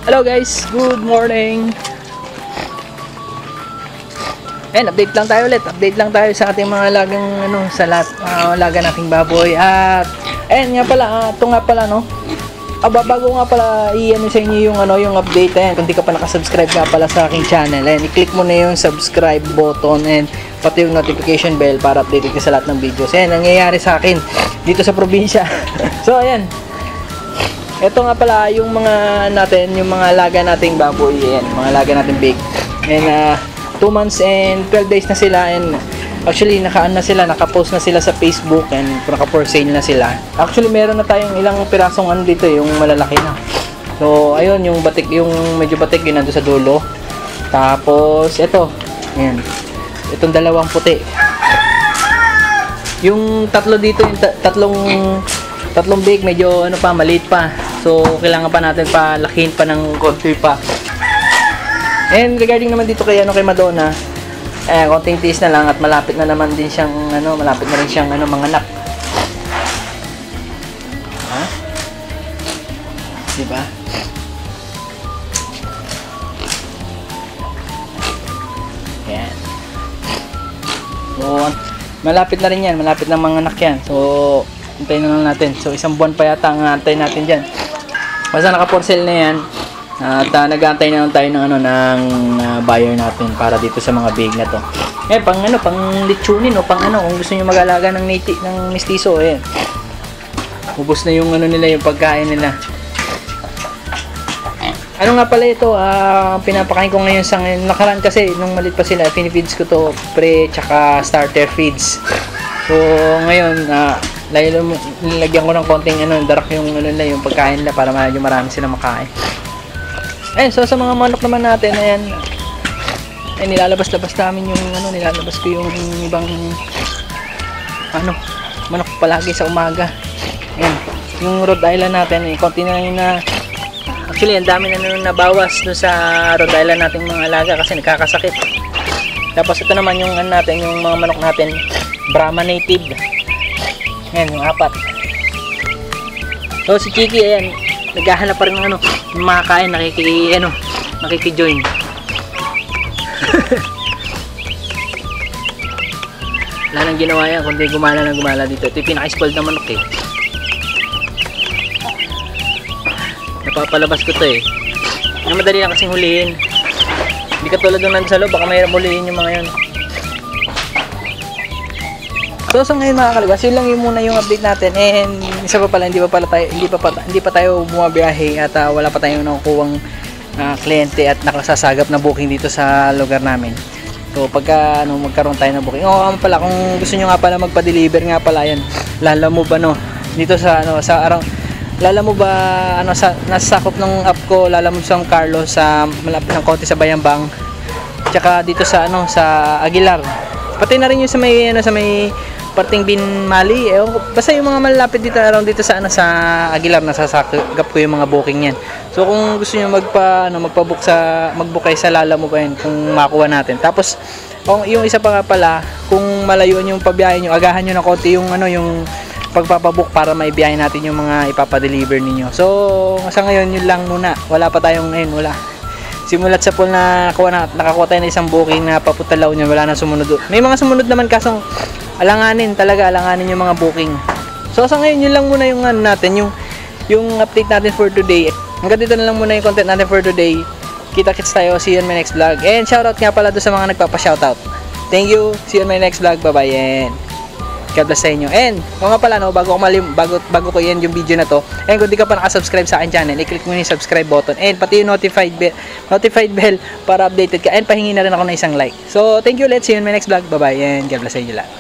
Hello guys, good morning. And update lang tayo ulit. Update lang tayo sa ating mga alagang sa alaga nating baboy. At nga pala, ito nga pala bago nga pala sa inyo yung update. Ayan, kung di ka pa nakasubscribe nga pala sa aking channel, ayan, i-click mo na yung subscribe button and pati yung notification bell para updated ka sa lahat ng videos. Ayan, nangyayari sa akin dito sa probinsya. So ayan, ito nga pala yung mga alaga nating baboy, ayan, mga alaga nating big. And 2 months and 12 days na sila, and actually naka-post na sila sa Facebook and naka-for sale na sila. Actually meron na tayong ilang pirasong dito, yung malalaki na. So ayun, yung medyo batik yun nandun sa dulo. Tapos ito, ayan, itong dalawang puti. Yung tatlo dito, yung tatlong big, medyo maliit pa. So kailangan pa natin palakihin pa ng konti pa. And regarding naman dito kay Madonna, konting tiis na lang at malapit na naman din siyang malapit na rin siyang manganak. Ha? Di ba? Yan. So, malapit na rin yan, malapit na manganak yan. So, hintayin na lang natin. So, 1 buwan pa yata ang antay natin diyan. Basta naka-for sale na yan. At nag-aantay na lang tayo ng buyer natin para dito sa mga big na to. Pang litsunin o kung gusto niyo mag-alaga ng mestizo, ubos na yung nila, yung pagkain nila. Nga pala ito, pinapakain ko ngayon sa nakaraan kasi nung maliit pa sila, pinifeeds ko to pre tsaka starter feeds. So ngayon, nilagyan ko ng konting darak yung nila, yung pagkain nila para medyo marami silang makain. So sa mga manok naman natin, nilalabas-labas namin yung nilalabas ko yung ibang manok palagi sa umaga. Yung Rhode Island natin, konti na yun actually ang dami na nabawas doon sa Rhode Island nating mga alaga kasi nagkakasakit. Tapos ito naman yung yung mga manok natin, Brahma native. Yung 4. So si Chiki, naghahanap pa rin ng makakain, nakiki-join. Wala nang ginawa yan, kundi gumala dito. Ito yung pinaka-spoiled na manok napapalabas ko to madali lang kasing hulihin. Hindi katulad nung nandun sa loob, baka mahirap hulihin yung mga yun. So ngayon mga kalabas, yun lang muna yung update natin. And isa pa pala, hindi pa tayo bumabiyahe at wala pa tayong nakukuhang kliyente at nakasasagap na booking dito sa lugar namin. So pagka magkaroon tayo ng booking, pala, kung gusto nyo nga pala magpa-deliver nga pala, yan, Lalamove dito sa Lalamove nasakop ng app ko, Lalamove San Carlos, sa malapit ng konti sa Bayambang, tsaka dito sa sa Aguilar, pati na rin yung sa may parting Binmali, basta yung mga malapit dito around dito sa sa Aguilar, nasasagap ko yung mga booking yan. So kung gusto niyo magpa-book mag-book kayo sa Lalamove, kung makuha natin. Tapos yung isa pa nga pala, kung malayuan yung pabiyahe niyo, agahan niyo na konti yung yung pagpapabook para maibiyahe natin yung mga ipapa-deliver ninyo. So sa ngayon yun lang muna. Wala pa tayong wala. Simulat sa pool nakakuha tayo ng isang booking na papunta La Union, wala na sumunod. May mga sumunod naman kasong alanganin yung mga booking. So sa ngayon yun lang muna yung natin, yung update natin for today. Hanggang dito na lang muna yung content natin for today. Kita-kits tayo, see you on my next vlog. And shoutout nga pala doon sa mga nagpapa-shoutout. Thank you, see you on my next vlog. Bye bye and God bless sa inyo. And kung nga pala bago ko yan yung video na to, and kung di ka pa nakasubscribe sa akin channel, i-click mo yung subscribe button and pati yung notified bell para updated ka, and pahingi na rin ako ng isang like. So thank you, let's see you in my next vlog. Bye bye and God bless sa inyo lahat.